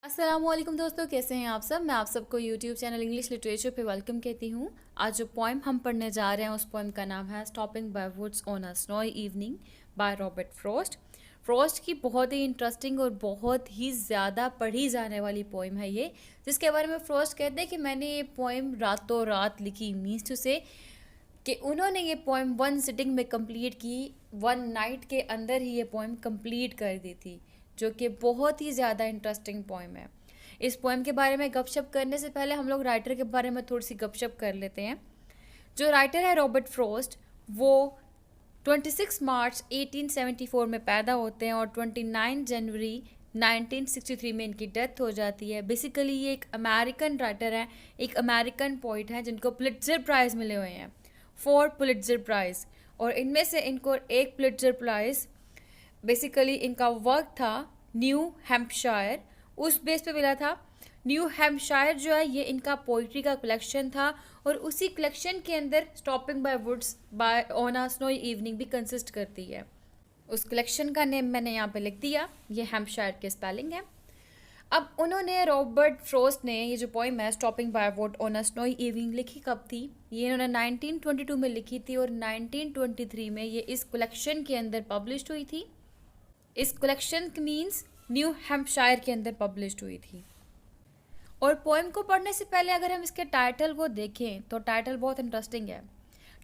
अस्सलामुअलैकुम दोस्तों, कैसे हैं आप सब। मैं आप सबको यूट्यूब चैनल इंग्लिश लिटरेचर पे वेलकम कहती हूँ। आज जो पोएम हम पढ़ने जा रहे हैं उस पोएम का नाम है stopping by woods on a snowy evening by Robert Frost. Frost की बहुत ही इंटरेस्टिंग और बहुत ही ज़्यादा पढ़ी जाने वाली पोएम है ये, जिसके बारे में फ्रॉस्ट कहते हैं कि मैंने ये पोएम रातों रात लिखी। मीन्स टू से कि उन्होंने ये पोएम वन सिटिंग में कंप्लीट की, वन नाइट के अंदर ही ये पोएम कंप्लीट कर दी थी, जो कि बहुत ही ज़्यादा इंटरेस्टिंग पोएम है। इस पोएम के बारे में गपशप करने से पहले हम लोग राइटर के बारे में थोड़ी सी गपशप कर लेते हैं। जो राइटर है रॉबर्ट फ्रॉस्ट, वो 26 मार्च 1874 में पैदा होते हैं और 29 जनवरी 1963 में इनकी डेथ हो जाती है। बेसिकली ये एक अमेरिकन राइटर है, एक अमेरिकन पोइट है जिनको पुलिट्जर प्राइज़ मिले हुए हैं, 4 पुलिट्जर प्राइज़, और इनमें से इनको एक पुलिट्जर प्राइज़ बेसिकली इनका वर्क था न्यू हैम्पशायर, उस बेस पे मिला था। न्यू हैम्पशायर जो है ये इनका पोइट्री का कलेक्शन था और उसी कलेक्शन के अंदर stopping by woods by on a snowy evening भी कंसिस्ट करती है। उस कलेक्शन का नेम मैंने यहाँ पे लिख दिया, ये हैम्पशायर के स्पेलिंग है। अब उन्होंने रॉबर्ट फ्रॉस्ट ने ये जो पोइम है stopping bye would on a snowy evening लिखी कब थी? ये इन्होंने 1922 में लिखी थी और 1923 में ये इस कलेक्शन के अंदर पब्लिश हुई थी। इस कलेक्शन मीन्स न्यू हैम्पशायर के अंदर पब्लिश हुई थी। और पोएम को पढ़ने से पहले अगर हम इसके टाइटल को देखें तो टाइटल बहुत इंटरेस्टिंग है।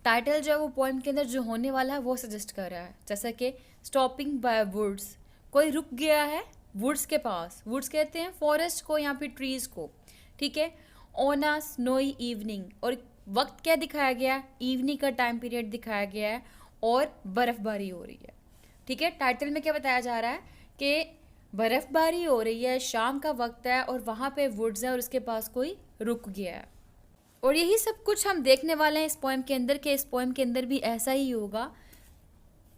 टाइटल जो है वो पोएम के अंदर जो होने वाला है वो सजेस्ट कर रहा है, जैसे कि स्टॉपिंग बाय वुड्स, कोई रुक गया है वुड्स के पास। वुड्स कहते हैं फॉरेस्ट को या फिर ट्रीज को, ठीक है। ऑन अ स्नोई इवनिंग, और वक्त क्या दिखाया गया? इवनिंग का टाइम पीरियड दिखाया गया है और बर्फबारी हो रही है, ठीक है। टाइटल में क्या बताया जा रहा है कि बर्फबारी हो रही है, शाम का वक्त है और वहाँ पे वुड्स है और उसके पास कोई रुक गया है। और यही सब कुछ हम देखने वाले हैं इस पोएम के अंदर, कि इस पोएम के अंदर भी ऐसा ही होगा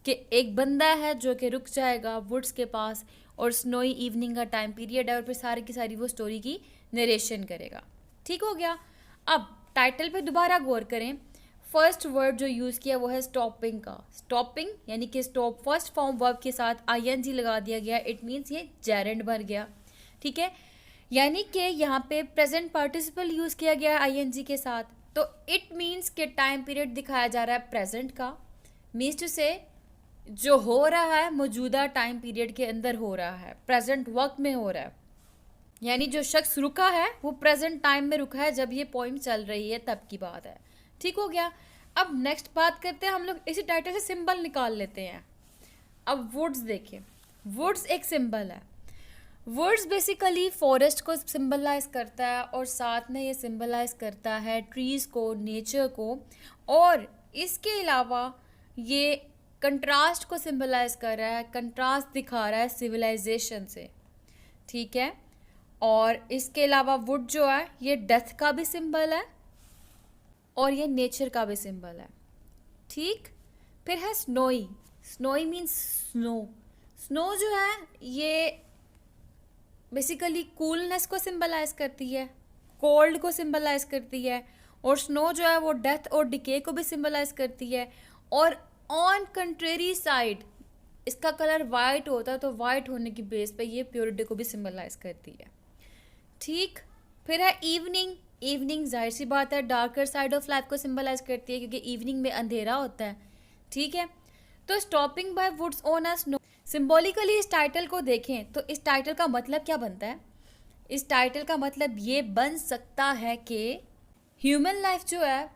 कि एक बंदा है जो कि रुक जाएगा वुड्स के पास और स्नोई इवनिंग का टाइम पीरियड है और फिर सारी की सारी वो स्टोरी की नरेशन करेगा। ठीक हो गया। अब टाइटल पे दोबारा गौर करें। फर्स्ट वर्ड जो यूज़ किया वो है स्टॉपिंग का। स्टॉपिंग यानी कि स्टॉप फर्स्ट फॉर्म वर्ब के साथ आईएनजी लगा दिया गया, इट मीन्स ये जेरेंड बन गया, ठीक है। यानी कि यहाँ पे प्रेजेंट पार्टिसिपल यूज़ किया गया आईएनजी के साथ, तो इट मीन्स के टाइम पीरियड दिखाया जा रहा है प्रेजेंट का। मीन्स टू से जो हो रहा है मौजूदा टाइम पीरियड के अंदर हो रहा है, प्रेजेंट वक्त में हो रहा है। यानी जो शख्स रुका है वो प्रेजेंट टाइम में रुका है, जब ये पोइम चल रही है तब की बात है। ठीक हो गया। अब नेक्स्ट बात करते हैं हम लोग, इसी टाइटल से सिंबल निकाल लेते हैं। अब वुड्स देखें, वुड्स एक सिंबल है। वुड्स बेसिकली फॉरेस्ट को सिंबलाइज करता है और साथ में ये सिंबलाइज करता है ट्रीज को, नेचर को, और इसके अलावा ये कंट्रास्ट को सिंबलाइज कर रहा है, कंट्रास्ट दिखा रहा है सिविलाइजेशन से, ठीक है। और इसके अलावा वुड जो है ये डेथ का भी सिंबल है और ये नेचर का भी सिंबल है, ठीक। फिर है snowy. Snowy means snow. Snow जो है ये बेसिकली कूलनेस को सिंबलाइज करती है, कोल्ड को सिंबलाइज करती है, और स्नो जो है वो डेथ और डिके को भी सिंबलाइज करती है। और ऑन कंट्रेरी साइड इसका कलर वाइट होता है, तो वाइट होने की बेस पे ये प्योरिटी को भी सिंबलाइज करती है, ठीक। फिर है इवनिंग। इवनिंग जाहिर सी बात है डार्कर साइड ऑफ लाइफ को सिंबलाइज करती है, क्योंकि इवनिंग में अंधेरा होता है, ठीक है। तो stopping by woods on a snow, symbolically इस टाइटल को देखें तो इस टाइटल का मतलब क्या बनता है? इस टाइटल का मतलब ये बन सकता है कि ह्यूमन लाइफ जो है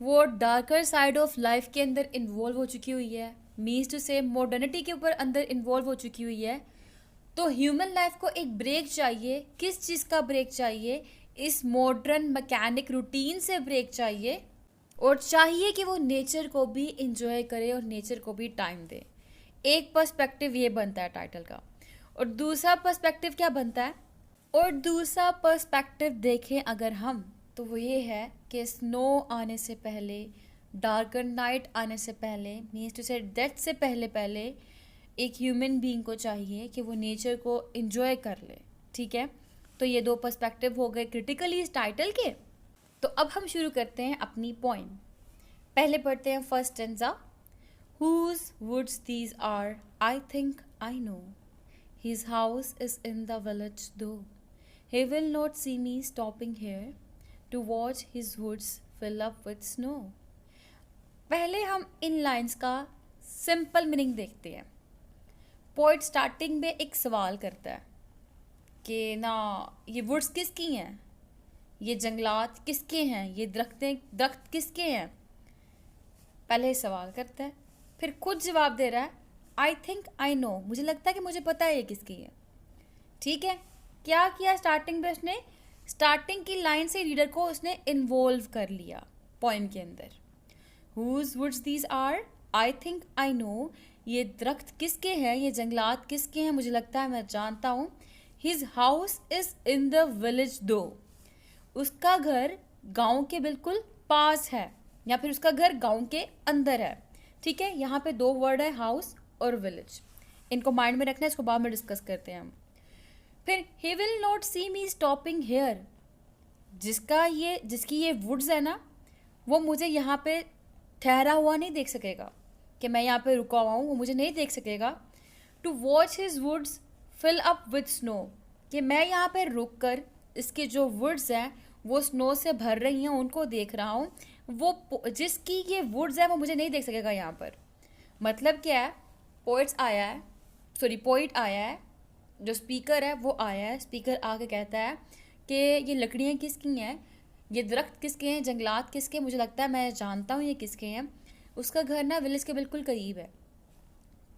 वो डार्कर साइड ऑफ लाइफ के अंदर इन्वॉल्व हो चुकी हुई है, मीन्स टू से मॉडर्निटी के ऊपर अंदर इन्वॉल्व हो चुकी हुई है। तो ह्यूमन लाइफ को एक ब्रेक चाहिए। किस चीज़ का ब्रेक चाहिए? इस मॉडर्न मैकेनिक रूटीन से ब्रेक चाहिए, और चाहिए कि वो नेचर को भी इंजॉय करे और नेचर को भी टाइम दे। एक पर्सपेक्टिव ये बनता है टाइटल का। और दूसरा पर्सपेक्टिव क्या बनता है? और दूसरा पर्सपेक्टिव देखें अगर हम, तो वो ये है कि स्नो आने से पहले, डार्कर नाइट आने से पहले, मीन्स टू से डेथ से पहले पहले एक ह्यूमन बीइंग को चाहिए कि वो नेचर को एंजॉय कर ले, ठीक है। तो ये दो पर्सपेक्टिव हो गए क्रिटिकली इस टाइटल के। तो अब हम शुरू करते हैं अपनी पोइम। पहले पढ़ते हैं first stanza. Whose woods these are, I think I know. His house is in the village though. He will not see me stopping here to watch his woods fill up with snow. पहले हम इन lines का simple meaning देखते हैं. Poet starting में एक सवाल करता है कि ना ये वुड्स किसकी हैं, ये जंगलात किसके हैं, ये दरख्त किसके हैं. पहले सवाल करता है, फिर खुद जवाब दे रहा है, आई थिंक आई नो, मुझे लगता है कि मुझे पता है ये किसकी है. ठीक है, क्या किया स्टार्टिंग में उसने, स्टार्टिंग की लाइन से रीडर को उसने इन्वॉल्व कर लिया पोइम के अंदर. Whose woods these are, I think I know, ये दरख्त किसके हैं, ये जंगलात किसके हैं, मुझे लगता है मैं जानता हूँ. His house is in the village दो, उसका घर गांव के बिल्कुल पास है, या फिर उसका घर गांव के अंदर है. ठीक है, यहाँ पे दो वर्ड है, हाउस और विलेज. इनको माइंड में रखना है, इसको बाद में डिस्कस करते हैं हम. फिर he will not see me stopping here, जिसकी ये वुड्स है ना, वो मुझे यहाँ पे ठहरा हुआ नहीं देख सकेगा, कि मैं यहाँ पे रुका हुआ हूँ, वो मुझे नहीं देख सकेगा. To watch his woods fill up with snow, कि मैं यहाँ पे रुक कर इसके जो वुड्स हैं वो स्नो से भर रही हैं, उनको देख रहा हूँ. वो जिसकी ये वुड्स है वो मुझे नहीं देख सकेगा यहाँ पर. मतलब क्या है, पोइट आया है, जो स्पीकर है वो आया है. स्पीकर आके कहता है कि ये लकड़ियाँ किसकी हैं, ये दरख्त किसके हैं, जंगलात किसके, मुझे लगता है मैं जानता हूँ ये किसके हैं. उसका घर ना विलेज के बिल्कुल करीब है.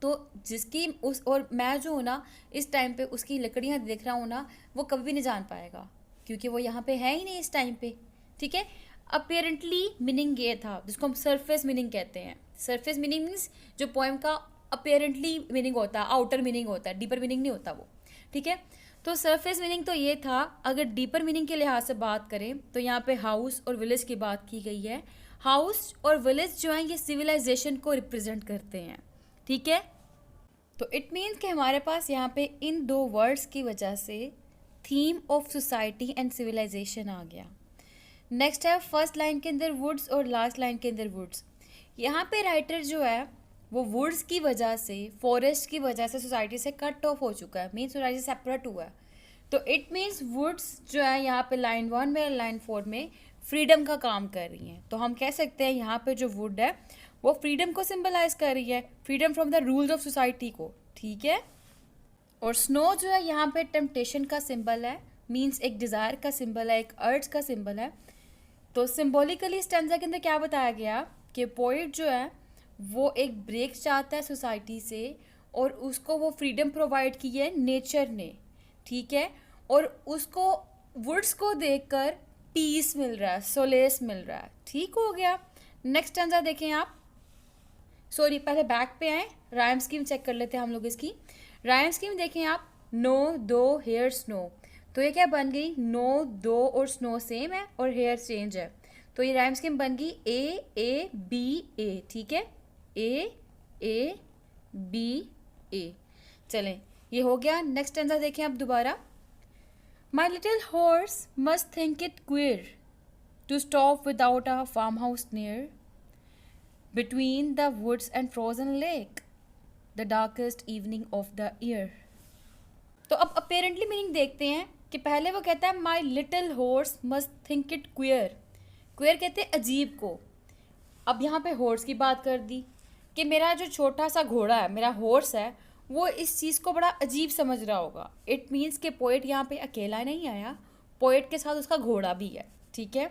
तो जिसकी उस और मैं जो हूँ ना इस टाइम पे उसकी लकड़ियाँ देख रहा हूँ ना, वो कभी भी नहीं जान पाएगा, क्योंकि वो यहाँ पे है ही नहीं इस टाइम पे. ठीक है, अपेरेंटली मीनिंग ये था, जिसको हम सरफेस मीनिंग कहते हैं. सरफेस मीनिंग मीन्स जो पोएम का अपेरेंटली मीनिंग होता है, आउटर मीनिंग होता है, डीपर मीनिंग नहीं होता वो. ठीक है, तो सरफेस मीनिंग तो ये था. अगर डीपर मीनिंग के लिहाज से बात करें तो यहाँ पे हाउस और विलेज की बात की गई है. हाउस और विलेज जो है ये सिविलाइजेशन को रिप्रेजेंट करते हैं. ठीक है, तो इट मीन्स कि हमारे पास यहाँ पे इन दो वर्ड्स की वजह से theme of society and civilization आ गया. नेक्स्ट है फर्स्ट लाइन के अंदर वुड्स और लास्ट लाइन के अंदर वुड्स. यहाँ पे राइटर जो है वो वुड्स की वजह से, फॉरेस्ट की वजह से सोसाइटी से कट ऑफ हो चुका है, मीन्स सोसाइटी से सेपरेट हुआ है. तो इट मीन्स वुड्स जो है यहाँ पे लाइन 1 में लाइन 4 में फ्रीडम का काम कर रही हैं. तो हम कह सकते हैं यहाँ पे जो वुड है वो फ्रीडम को सिंबलाइज कर रही है, freedom from the rules of society को. ठीक है, और स्नो जो है यहाँ पे टेम्पटेशन का सिंबल है, मीन्स एक डिज़ायर का सिंबल है, एक अर्ज का सिंबल है. तो सिम्बॉलिकली स्टैंजा के अंदर क्या बताया गया कि पोइट जो है वो एक ब्रेक चाहता है सोसाइटी से, और उसको वो फ्रीडम प्रोवाइड की है नेचर ने. ठीक है, और उसको वुड्स को देखकर पीस मिल रहा है, सोलेस मिल रहा है. ठीक हो गया. नेक्स्ट स्टैंजा देखें आप, पहले बैक पे आए, राइम स्कीम चेक कर लेते हैं हम लोग. इसकी राइम स्कीम देखें आप, नो, दो, हेयर, स्नो. तो ये क्या बन गई, नो, दो और स्नो सेम है और हेयर चेंज है. तो ये राइम स्कीम बन गई ए बी ए. ठीक है, ए बी ए. चलें, ये हो गया. नेक्स्ट स्टैंजा देखें आप दोबारा, my little horse must think it queer to stop without a farmhouse near between the woods and frozen lake, the darkest evening of the year. तो अब अपेरेंटली मीनिंग देखते हैं कि पहले वो कहता है माई little horse must think it queer. Queer कहते हैं अजीब को. अब यहाँ पे हॉर्स की बात कर दी कि मेरा जो छोटा सा घोड़ा है, मेरा हॉर्स है, वो इस चीज़ को बड़ा अजीब समझ रहा होगा. इट मीन्स कि पोइट यहाँ पे अकेला नहीं आया, पोइट के साथ उसका घोड़ा भी है. ठीक है,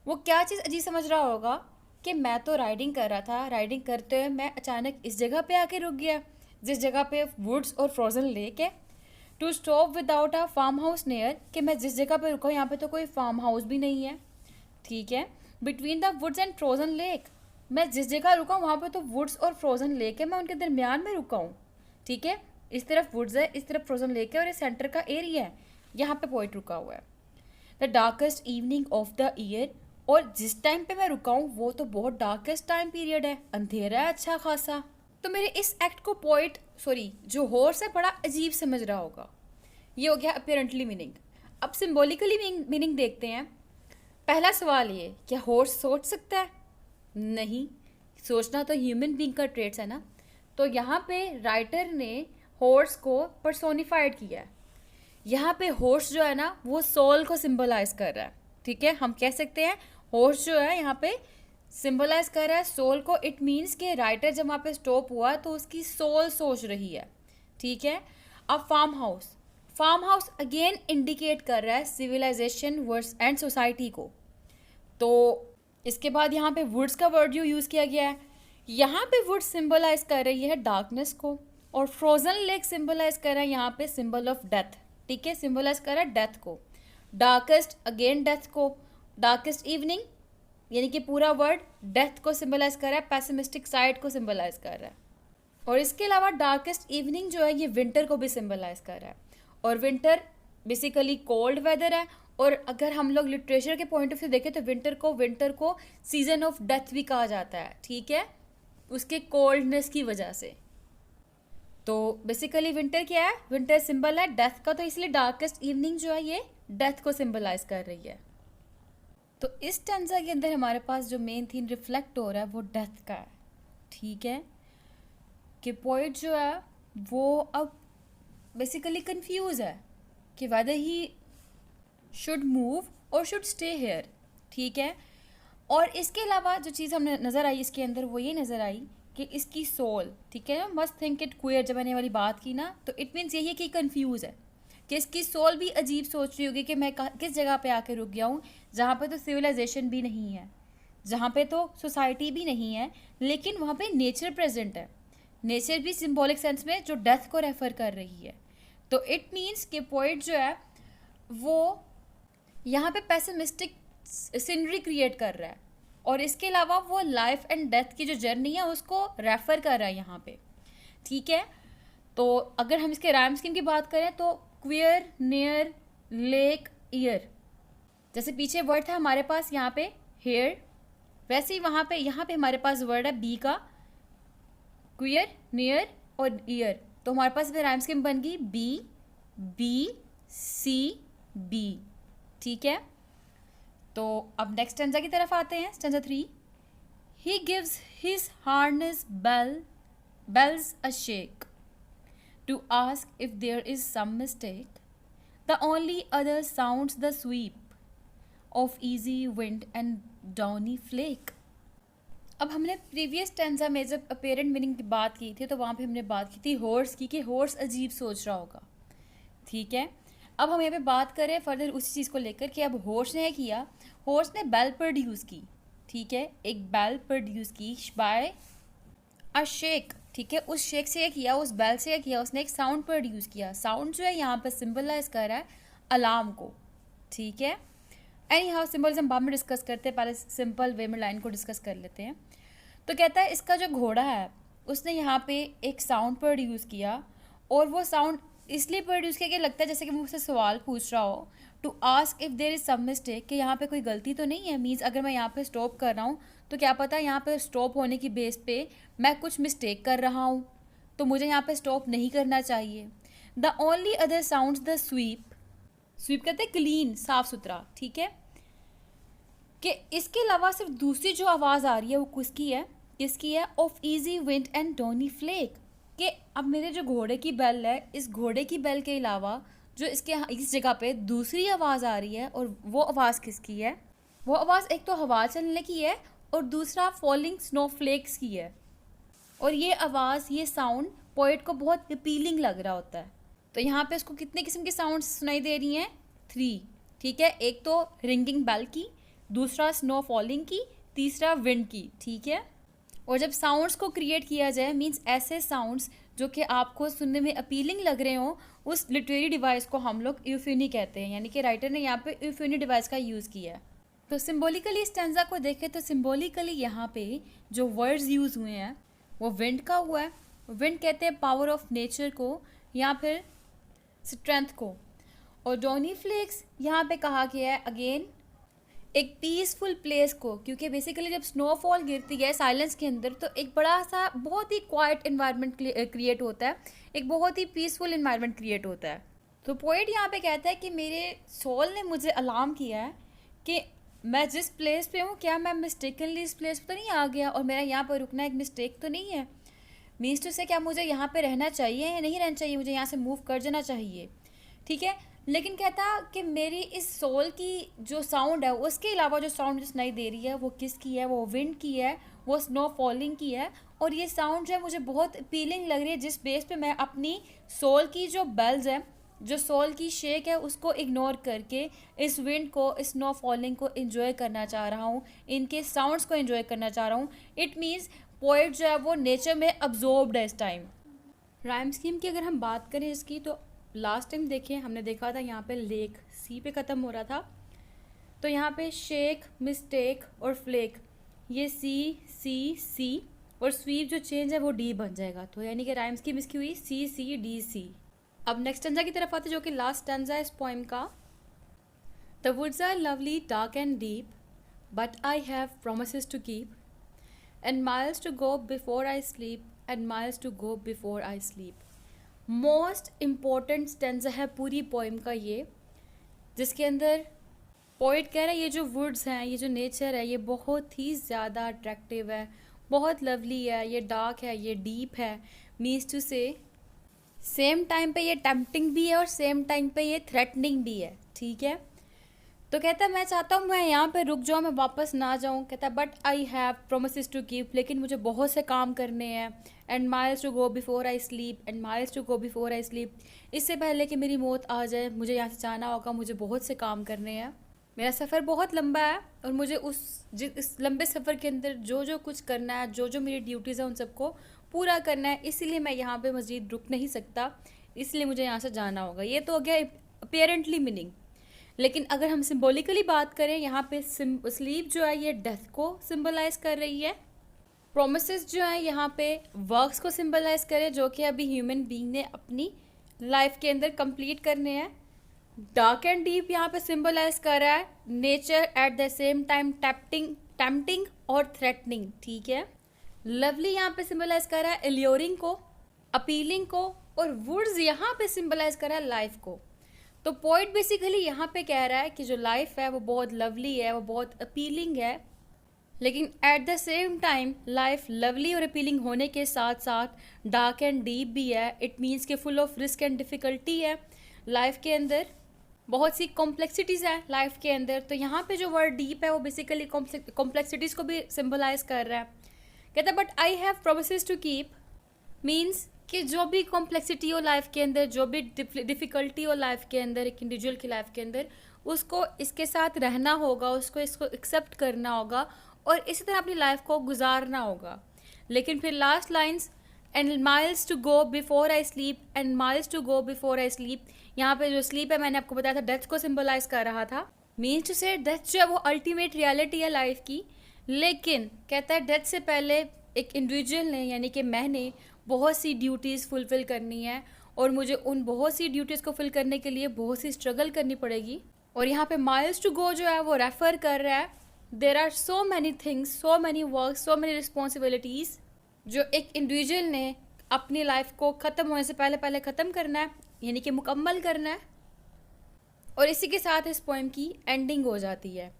वो क्या चीज़ अजीब समझ रहा होगा कि मैं तो राइडिंग कर रहा था, राइडिंग करते हुए मैं अचानक इस जगह पे आके रुक गया जिस जगह पे वुड्स और फ्रोजन लेक है. To stop without a farmhouse near, कि मैं जिस जगह पे रुका हूँ यहाँ पे तो कोई फार्म हाउस भी नहीं है. ठीक है, between the woods and frozen lake, मैं जिस जगह रुका हूँ वहाँ पे तो वुड्स और फ्रोजन लेक है, मैं उनके दरमियान में रुका हूँ. ठीक है, इस तरफ वुड्स है, इस तरफ फ्रोजन लेक है और ये सेंटर का एरिया है, यहाँ पे पोइट रुका हुआ है. The darkest evening of the year, और जिस टाइम पे मैं रुका हूँ वो तो बहुत डार्केस्ट टाइम पीरियड है, अंधेरा है अच्छा खासा. तो मेरे इस एक्ट को पोइट जो हॉर्स है बड़ा अजीब समझ रहा होगा. ये हो गया अपेरेंटली मीनिंग. अब सिम्बॉलिकली मीनिंग देखते हैं. पहला सवाल ये, क्या हॉर्स सोच सकता है? नहीं, सोचना तो ह्यूमन बीइंग का ट्रेट्स है ना. तो यहाँ पे राइटर ने हॉर्स को पर्सोनिफाइड किया है यहाँ पे हॉर्स जो है ना वो सोल को सिंबलाइज कर रहा है, ठीक है। हम कह सकते हैं हॉर्स जो है यहाँ पे सिंबलाइज कर रहा है सोल को। इट मीन्स कि राइटर जब वहाँ पे स्टॉप हुआ तो उसकी सोल सोच रही है, ठीक है। अब फार्म हाउस अगेन इंडिकेट कर रहा है सिविलाइजेशन वर्ड्स एंड सोसाइटी को। तो इसके बाद यहाँ पे वुड्स का वर्ड जो यूज़ किया गया है, यहाँ पे वुड सिंबलाइज कर रही है डार्कनेस को, और फ्रोजन लेक सिंबलाइज कर रहा है यहाँ पे सिंबल ऑफ डेथ, ठीक है, सिंबलाइज कर रहा है डेथ को। डार्केस्ट अगेन डेथ को, डार्केस्ट इवनिंग यानी कि पूरा वर्ड डेथ को सिंबलाइज कर रहा है, पैसिमिस्टिक साइड को सिंबलाइज कर रहा है। और इसके अलावा डार्केस्ट इवनिंग जो है ये विंटर को भी सिंबलाइज कर रहा है, और विंटर बेसिकली कोल्ड वेदर है। और अगर हम लोग लिटरेचर के पॉइंट ऑफ व्यू देखें तो विंटर को सीजन ऑफ डेथ भी कहा जाता है, ठीक है, उसके कोल्डनेस की वजह से। तो बेसिकली विंटर क्या है, विंटर सिंबल है डेथ का, तो इसलिए डार्केस्ट इवनिंग जो है ये डेथ को सिंबलाइज कर रही है। तो इस स्टैंजा के अंदर हमारे पास जो मेन थीम रिफ्लेक्ट हो रहा है वो डेथ का है, ठीक है, कि पोइट जो है वो अब बेसिकली कंफ्यूज है कि वेदर ही शुड मूव और शुड स्टे हेयर, ठीक है। और इसके अलावा जो चीज़ हमें नज़र आई इसके अंदर वो ये नज़र आई कि इसकी सोल, ठीक है, मस्ट थिंक इट क्वेयर जब मैंने वाली बात की ना, तो इट मीन्स यही है कि कंफ्यूज है, कि इसकी सोल भी अजीब सोच रही होगी कि मैं किस जगह पे आके रुक गया हूँ, जहाँ पे तो सिविलाइजेशन भी नहीं है, जहाँ पे तो सोसाइटी भी नहीं है, लेकिन वहाँ पे नेचर प्रेजेंट है। नेचर भी सिंबॉलिक सेंस में जो डेथ को रेफर कर रही है। तो इट मीन्स कि पोइट जो है वो यहाँ पे पेसिमिस्टिक सीनरी क्रिएट कर रहा है, और इसके अलावा वो लाइफ एंड डेथ की जो जर्नी है उसको रेफर कर रहा है यहाँ पे, ठीक है। तो अगर हम इसके राइम स्कीम की बात करें तो क्वियर, नियर, लेक, ईयर, जैसे पीछे वर्ड था हमारे पास यहाँ पे हेयर, वैसे ही यहाँ पे हमारे पास वर्ड है बी का, क्वियर, नियर और ईयर। तो हमारे पास राइम स्कीम बन गई बी बी सी बी, ठीक है। तो अब नेक्स्ट स्टैंजा की तरफ आते हैं, stanza 3। He gives his harness bells a shake to ask if there is some mistake, the only other sounds the sweep of easy wind and downy flake. अब हमने प्रीवियस स्टैंजा में जब apparent meaning की बात की थी तो वहाँ पे हमने बात की थी हॉर्स की, कि हॉर्स अजीब सोच रहा होगा, ठीक है। अब हम यहाँ पे बात करें फर्दर उसी चीज़ को लेकर कि अब हॉर्स ने किया, हॉर्स ने बेल प्रोड्यूस की, ठीक है, एक बेल प्रोड्यूस की बाय अ शेक, ठीक है, उस शेक से किया, उस बेल से किया, उसने एक साउंड प्रोड्यूस किया। साउंड जो है यहाँ पर सिंबलाइज कर रहा है अलार्म को, ठीक है। एनी हाउ सिंबलिज्म बाद में डिस्कस करते हैं, पहले सिंपल वे में लाइन को डिस्कस कर लेते हैं। तो कहता है इसका जो घोड़ा है उसने यहाँ पे एक साउंड प्रोड्यूस किया, और वो साउंड इसलिए प्रोड्यूस किया कि लगता है जैसे कि मुझसे सवाल पूछ रहा हो, to ask if there is some mistake, कि यहाँ पे कोई गलती तो नहीं है। मीन्स अगर मैं यहाँ पे स्टॉप कर रहा हूँ तो क्या पता यहाँ पे स्टॉप होने की बेस पे मैं कुछ मिस्टेक कर रहा हूँ, तो मुझे यहाँ पे स्टॉप नहीं करना चाहिए। The only other sounds the sweep, sweep कहते हैं क्लीन, साफ सुथरा, ठीक है, कि इसके अलावा सिर्फ दूसरी जो आवाज़ आ रही है वो किसकी है, of easy wind and downy flake, कि अब मेरे जो घोड़े की बेल है, इस घोड़े की बेल के अलावा जो इस जगह पे दूसरी आवाज़ आ रही है, और वो आवाज़ किसकी है, वो आवाज़ एक तो हवा चलने की है और दूसरा फॉलिंग स्नोफ्लेक्स की है। और ये आवाज़, ये साउंड पोइट को बहुत अपीलिंग लग रहा होता है। तो यहाँ पे उसको कितने किस्म की साउंड सुनाई दे रही हैं, 3, ठीक है, एक तो रिंगिंग बेल की, दूसरा स्नो फॉलिंग की, तीसरा विंड की, ठीक है। और जब साउंड्स को क्रिएट किया जाए, मीन्स ऐसे साउंड्स जो कि आपको सुनने में अपीलिंग लग रहे हों, उस लिटरेरी डिवाइस को हम लोग यूफेनी कहते हैं, यानी कि राइटर ने यहाँ पे यूफेनी डिवाइस का यूज़ किया है। तो सिम्बोलिकली स्टैंजा को देखें तो सिम्बोलिकली यहाँ पे जो वर्ड्स यूज़ हुए हैं वो विंड का हुआ है। विंड कहते हैं पावर ऑफ नेचर को या फिर स्ट्रेंथ को, और डॉनी फ्लेक्स यहाँ पे कहा गया है अगेन एक पीसफुल प्लेस को, क्योंकि बेसिकली जब स्नोफॉल गिरती है साइलेंस के अंदर तो एक बड़ा सा बहुत ही क्वाइट इन्वायरमेंट क्रिएट होता है, एक बहुत ही पीसफुल इन्वायरमेंट क्रिएट होता है। तो पोइट यहाँ पे कहता है कि मेरे सोल ने मुझे अलार्म किया है कि मैं जिस प्लेस पे हूँ, क्या मैं मिस्टेकनली इस प्लेस पर तो नहीं आ गया और मेरा यहाँ पर रुकना एक मिस्टेक तो नहीं है। मीन्स टू से क्या मुझे यहाँ पे रहना चाहिए या नहीं रहना चाहिए, मुझे यहाँ से मूव कर जाना चाहिए, ठीक है। लेकिन कहता कि मेरी इस सोल की जो साउंड है उसके अलावा जो साउंड सुनाई दे रही है वो किसकी है, वो विंड की है, वो स्नो फॉलिंग की है। और ये साउंड जो है मुझे बहुत अपीलिंग लग रही है, जिस बेस पे मैं अपनी सोल की जो बेल्स है, जो सोल की शेक है, उसको इग्नोर करके इस विंड को, इस स्नो फॉलिंग को एंजॉय करना चाह रहा हूँ, इनके साउंड्स को एंजॉय करना चाह रहा हूँ। इट मीन्स पोइट जो है वो नेचर में अब्जॉर्ब्ड है इस टाइम। राइम स्कीम की अगर हम बात करें इसकी, तो लास्ट टाइम देखिए हमने देखा था यहाँ पे लेक सी पे ख़त्म हो रहा था, तो यहाँ पे शेक, मिस्टेक और फ्लेक, ये सी सी सी और स्वीप जो चेंज है वो डी बन जाएगा। तो यानी कि राइम स्कीम इसकी हुई सी सी डी सी। अब नेक्स्ट स्टैंजा की तरफ आते जो कि लास्ट स्टैंजा है इस पोइम का। The woods are lovely dark and deep but I have promises to keep and miles to go before I sleep and miles to go before I sleep। Most important stanza है पूरी poem का ये, जिसके अंदर poet कह रहा है ये जो वुड्स हैं, ये जो नेचर है, ये बहुत ही ज़्यादा अट्रैक्टिव है, बहुत लवली है, ये डार्क है, ये डीप है। मीन्स टू से सेम टाइम पे ये टेम्पटिंग भी है और सेम टाइम पे ये थ्रेटनिंग भी है, ठीक है। तो कहता है मैं चाहता हूँ मैं यहाँ पे रुक जाऊँ, मैं वापस ना जाऊँ। कहता है but I have promises to keep, लेकिन मुझे बहुत से काम करने हैं। And miles to go before I sleep, and miles to go before I sleep, इससे पहले कि मेरी मौत आ जाए मुझे यहाँ से जाना होगा, मुझे बहुत से काम करने हैं, मेरा सफ़र बहुत लंबा है और मुझे इस लंबे सफ़र के अंदर जो जो कुछ करना है, जो जो मेरी ड्यूटीज़ हैं उन सबको पूरा करना है, इसीलिए मैं यहाँ पे मज़ीद रुक नहीं सकता, इसलिए मुझे यहाँ से जाना होगा। ये तो हो गया अपेरेंटली मीनिंग। लेकिन अगर हम सिम्बोलिकली बात करें, यहाँ पे स्लीप जो है ये डेथ को सिंबलाइज कर रही है। प्रोमिसेस जो है यहाँ पे वर्क्स को सिंबलाइज करे, जो कि अभी ह्यूमन बीइंग ने अपनी लाइफ के अंदर कंप्लीट करने हैं। डार्क एंड डीप यहाँ पे सिंबलाइज कर रहा है nature at the same time tempting और थ्रेटनिंग, ठीक है। लवली यहाँ पे सिंबलाइज कर रहा है एल्योरिंग को, अपीलिंग को, और वुड्स यहाँ पे सिंबलाइज कर रहा है लाइफ को। तो पोइट बेसिकली यहाँ पे कह रहा है कि जो लाइफ है वो बहुत लवली है, वो बहुत अपीलिंग है, लेकिन at the same time life lovely और अपीलिंग होने के साथ साथ डार्क एंड डीप भी है। इट मीन्स के full of risk and difficulty है, लाइफ के अंदर बहुत सी कॉम्प्लेक्सिटीज़ है लाइफ के अंदर। तो यहाँ पे जो वर्ड डीप है वो बेसिकली कॉम्प्लेक्सिटीज़ को भी सिम्बलाइज कर रहा है। कहता है but I have promises to keep, means कि जो भी कॉम्प्लेक्सिटी हो लाइफ के अंदर, जो भी डिफ़िकल्टी हो लाइफ के अंदर, एक इंडिविजुअल की लाइफ के अंदर, उसको इसके साथ रहना होगा, उसको इसको एक्सेप्ट करना होगा और इसी तरह अपनी लाइफ को गुजारना होगा। लेकिन फिर last lines, and miles to go before I sleep, and miles to go before I sleep, यहाँ पे जो स्लीप है मैंने आपको बताया था डेथ को सिम्बलाइज कर रहा था। मीन्स टू से डेथ जो है वो अल्टीमेट रियलिटी है लाइफ की, लेकिन कहता है डेथ से पहले एक इंडिविजुअल ने यानी कि मैंने बहुत सी ड्यूटीज़ फुलफ़िल करनी है और मुझे उन बहुत सी ड्यूटीज़ को फिल करने के लिए बहुत सी स्ट्रगल करनी पड़ेगी। और यहाँ पे माइल्स टू गो जो है वो रेफ़र कर रहा है there are so many things, so many work, so many responsibilities जो एक इंडिविजुअल ने अपनी लाइफ को ख़त्म होने से पहले पहले ख़त्म करना है, यानी कि मुकम्मल करना है। और इसी के साथ इस पोएम की एंडिंग हो जाती है।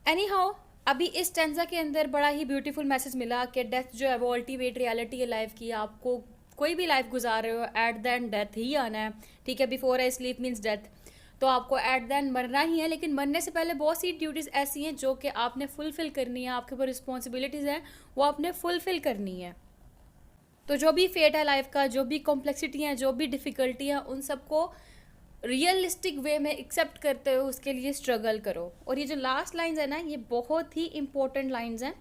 एनी हाउ अभी इस स्टैंजा के अंदर बड़ा ही ब्यूटीफुल मैसेज मिला कि डेथ जो है वो अल्टीमेट रियलिटी है लाइफ की। आपको कोई भी लाइफ गुजार रहे हो, एट द एंड डेथ ही आना है, ठीक है। Before I sleep means death, तो आपको एट द एंड मरना ही है, लेकिन मरने से पहले बहुत सी ड्यूटीज़ ऐसी हैं जो कि आपने फुलफ़िल करनी है, आपके ऊपर रिस्पॉन्सिबिलिटीज़ हैं वो आपने फुलफ़िल करनी है। तो जो भी फेट है लाइफ का, जो भी कॉम्प्लेक्सिटी हैं, जो भी डिफ़िकल्टी हैं, उन सबको रियलिस्टिक वे में एक्सेप्ट करते हुए उसके लिए स्ट्रगल करो। और ये जो लास्ट लाइंस है ना, ये बहुत ही इंपॉर्टेंट लाइंस हैं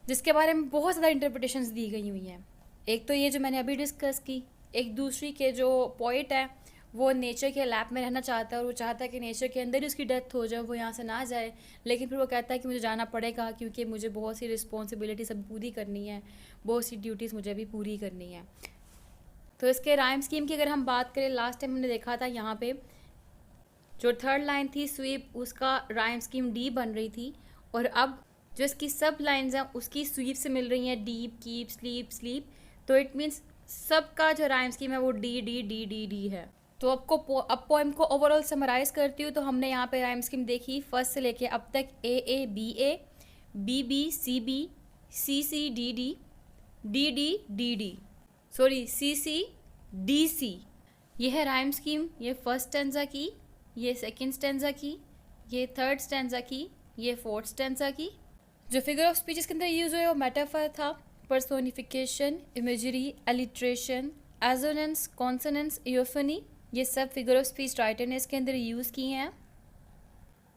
जिसके बारे में बहुत ज़्यादा इंटरप्रिटेशंस दी गई हुई हैं। एक तो ये जो मैंने अभी डिस्कस की, एक दूसरी के जो पोइट है वो नेचर के लैब में रहना चाहता है और वो चाहता है कि नेचर के अंदर ही उसकी डेथ हो जाए, वो यहाँ से ना जाए, लेकिन फिर वो कहता है कि मुझे जाना पड़ेगा क्योंकि मुझे बहुत सी रिस्पॉन्सिबिलिटीज अभी पूरी करनी है, बहुत सी ड्यूटीज़ मुझे अभी पूरी करनी है। तो इसके राइम स्कीम की अगर हम बात करें, लास्ट टाइम हमने देखा था यहाँ पे जो थर्ड लाइन थी स्वीप, उसका राइम स्कीम डी बन रही थी, और अब जो इसकी सब लाइन्स हैं उसकी स्वीप से मिल रही हैं, डीप, कीप, स्लीप, स्लीप। तो इट मीन्स सबका जो राइम स्कीम है वो D D D D D है। तो अब पोएम को ओवरऑल समराइज़ करती हूँ। तो हमने यहाँ पे राइम स्कीम देखी फर्स्ट से लेके अब तक, A B B C B, C C D D, D D D D, sorry C C D C, ये है राइम स्कीम, ये फर्स्ट स्टैंजा की, ये सेकंड स्टैंजा की, ये थर्ड स्टैंजा की, ये फोर्थ स्टैंजा की। जो फिगर ऑफ स्पीचेस के अंदर यूज हुए वो मेटाफर था, personification, imagery, alliteration, assonance, consonance, euphony, ये सब फिगर ऑफ स्पीच राइटर ने इसके अंदर यूज़ किए हैं।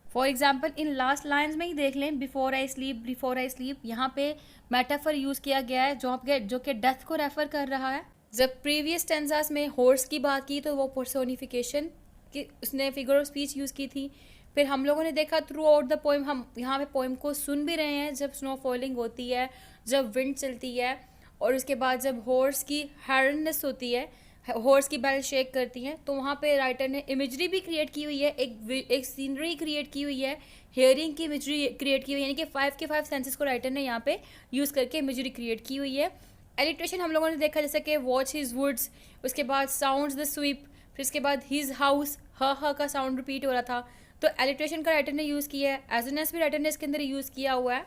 For example in last lines में ही देख लें, बिफोर आई स्लीप, यहाँ पे मेटाफर यूज़ किया गया है जो कि डेथ को रेफर कर रहा है। जब प्रीवियस टेंसास में हॉर्स की बात की तो वो पर्सोनिफिकेशन की उसने फिगर ऑफ स्पीच यूज़ की थी। फिर हम लोगों ने देखा थ्रू आउट द पोइम, हम यहाँ पे पोइम को सुन भी रहे हैं जब स्नो फॉलिंग होती है, जब विंड चलती है, और उसके बाद जब हॉर्स की हैरननेस होती है, हॉर्स की बैल शेक करती हैं, तो वहाँ पे राइटर ने इमेजरी भी क्रिएट की हुई है, एक सीनरी क्रिएट की हुई है, हेयरिंग की इमेजरी क्रिएट की हुई है, यानी कि 5 के 5 सेंसेस को राइटर ने यहाँ पे यूज़ करके इमेजरी क्रिएट की हुई है। एलिट्रेशन हम लोगों ने देखा जैसे कि वॉच हिज वुड्स, उसके बाद साउंड्स द स्वीप, फिर उसके बाद हिज हाउस, ह का साउंड रिपीट हो रहा था, तो एलिट्रेशन का राइटर ने यूज़ किया है। एजोनेंस भी राइटर ने इसके अंदर यूज़ किया हुआ है।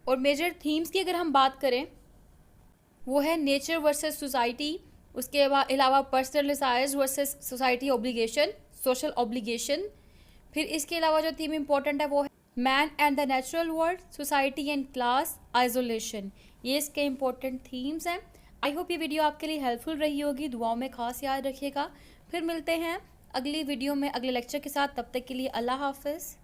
और मेजर थीम्स की अगर हम बात करें वो है नेचर वर्सेस सोसाइटी, उसके अलावा personal desires versus society obligation, social obligation. फिर इसके अलावा जो थीम इंपॉर्टेंट है वो है man and the natural world, society and class, isolation. ये इसके इंपॉर्टेंट थीम्स हैं। आई होप ये वीडियो आपके लिए हेल्पफुल रही होगी, दुआओं में खास याद रखिएगा। फिर मिलते हैं अगली वीडियो में अगले लेक्चर के साथ, तब तक के लिए अल्लाह हाफिज़।